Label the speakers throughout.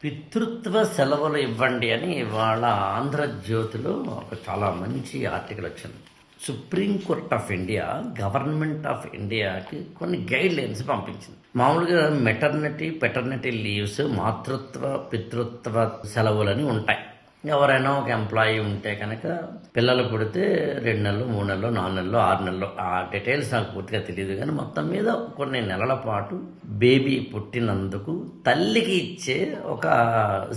Speaker 1: పితృత్వ సెలవులు ఇవ్వండి అని ఇవాళ ఆంధ్రజ్యోతిలో ఒక చాలా మంచి ఆర్టికల్ వచ్చింది. Supreme Court of India government of ఇండియాకి కొన్ని గైడ్ లైన్స్ పంపించింది. మామూలుగా పెటర్నిటీ లీవ్స్ మాతృత్వ పితృత్వ సెలవులని ఉంటాయి. ఎవరైనా ఒక ఎంప్లాయీ ఉంటే కనుక పిల్లలు పుడితే 2 నెలలు 3 నెలలు 4 నెలలు 6 నెలలు ఆ డీటెయిల్స్ నాకు పూర్తిగా తెలియదు, కానీ మొత్తం మీద కొన్ని నెలల పాటు బేబీ పుట్టినందుకు తల్లికి ఇచ్చే ఒక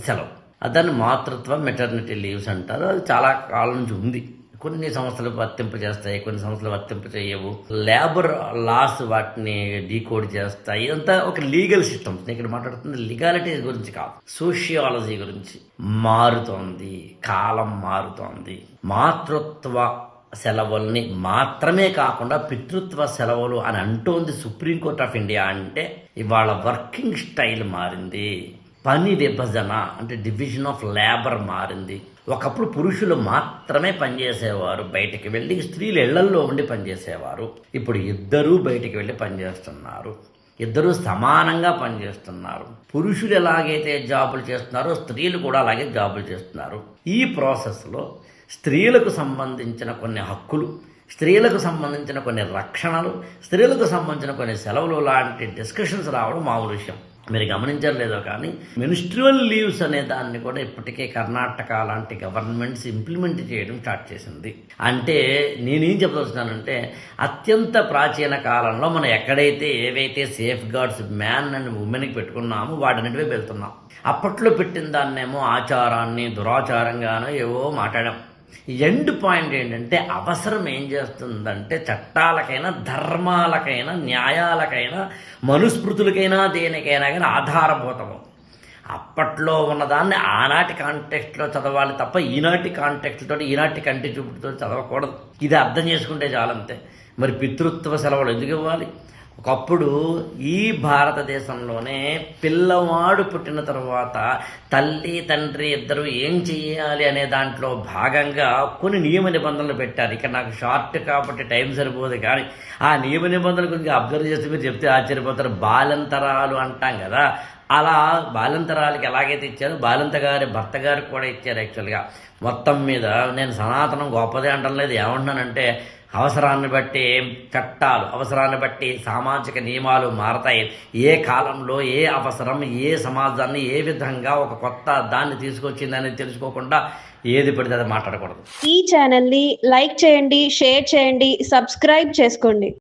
Speaker 1: సెలవు, దాన్ని మాతృత్వ మెటర్నిటీ లీవ్స్ అంటారు. అది చాలా కాలం నుంచి ఉంది. కొన్ని సంస్థలు వర్తింపు చేస్తాయి, కొన్ని సంస్థలు వర్తింపు చేయవు. లేబర్ లాస్ వాటిని డీకోడ్ చేస్తాయి. ఇదంతా ఒక లీగల్ సిస్టమ్స్. నేను ఇక్కడ మాట్లాడుతుంది లీగాలిటీ గురించి కాదు, సోషియాలజీ గురించి. మారుతోంది, కాలం మారుతోంది. మాతృత్వ సెలవుల్ని మాత్రమే కాకుండా పితృత్వ సెలవులు అని అంటోంది సుప్రీంకోర్ట్ ఆఫ్ ఇండియా. అంటే ఇవాళ వర్కింగ్ స్టైల్ మారింది, పని విభజన అంటే డివిజన్ ఆఫ్ లేబర్ మారింది. ఒకప్పుడు పురుషులు మాత్రమే పనిచేసేవారు, బయటికి వెళ్ళి స్త్రీలు ఇళ్లల్లో ఉండి పనిచేసేవారు. ఇప్పుడు ఇద్దరూ బయటికి వెళ్ళి పనిచేస్తున్నారు, ఇద్దరూ సమానంగా పనిచేస్తున్నారు. పురుషులు ఎలాగైతే జాబులు చేస్తున్నారో స్త్రీలు కూడా అలాగే జాబులు చేస్తున్నారు. ఈ ప్రాసెస్లో స్త్రీలకు సంబంధించిన కొన్ని హక్కులు, స్త్రీలకు సంబంధించిన కొన్ని రక్షణలు, స్త్రీలకు సంబంధించిన కొన్ని సెలవులు లాంటి డిస్కషన్స్ రావడం మామూలు విషయం. మీరు గమనించలేదో కానీ మెన్స్ట్రువల్ లీవ్స్ అనే దాన్ని కూడా ఇప్పటికే కర్ణాటక లాంటి గవర్నమెంట్స్ ఇంప్లిమెంట్ చేయడం స్టార్ట్ చేసింది. అంటే నేనేం చెప్పదలుచున్నానంటే, అత్యంత ప్రాచీన కాలంలో మనం ఎక్కడైతే ఏవైతే సేఫ్ గార్డ్స్ మ్యాన్ అండ్ ఉమెన్కి పెట్టుకున్నామో వాటినివే వెళ్తున్నాం. అప్పట్లో పెట్టిన దాన్నేమో ఆచారాన్ని దురాచారంగానో ఏవో మాట్లాడాం. ఎండ్ పాయింట్ ఏంటంటే, అవసరం ఏం చేస్తుందంటే చట్టాలకైనా ధర్మాలకైనా న్యాయాలకైనా మనుస్మృతులకైనా దేనికైనా కానీ ఆధారభూతము. అప్పట్లో ఉన్నదాన్ని ఆనాటి కాంటెక్స్ట్లో చదవాలి తప్ప ఈనాటి కాంటెక్స్తో ఈనాటి కంటి చూపుతో చదవకూడదు. ఇది అర్థం చేసుకుంటే చాలంతే. మరి పితృత్వ సెలవులు ఎందుకు ఇవ్వాలి? ఒకప్పుడు ఈ భారతదేశంలోనే పిల్లవాడు పుట్టిన తర్వాత తల్లి తండ్రి ఇద్దరు ఏం చెయ్యాలి అనే దాంట్లో భాగంగా కొన్ని నియమ నిబంధనలు పెట్టారు. ఇక్కడ నాకు షార్ట్ కాబట్టి టైం సరిపోదు, కానీ ఆ నియమ నిబంధనల గురించి అబ్జర్వ్ చేస్తే మీరు చెప్తే ఆశ్చర్యపోతారు. బాలంతరాలు అంటాం కదా, అలా బాలంతరాలకి ఎలాగైతే ఇచ్చారో బాలంత గారి భర్త గారికి కూడా ఇచ్చారు. యాక్చువల్గా మొత్తం మీద నేను సనాతనం గొప్పదే అంటం లేదు. ఏమంటున్నానంటే, అవసరాన్ని బట్టి చట్టాలు, అవసరాన్ని బట్టి సామాజిక నియమాలు మారతాయి. ఏ కాలంలో ఏ అవసరం ఏ సమాజాన్ని ఏ విధంగా ఒక కొత్త దాన్ని తీసుకొచ్చిందని తెలుసుకోకుండా ఏది పడితే అది మాట్లాడకూడదు.
Speaker 2: ఈ ఛానల్ని లైక్ చేయండి, షేర్ చేయండి, సబ్స్క్రైబ్ చేసుకోండి.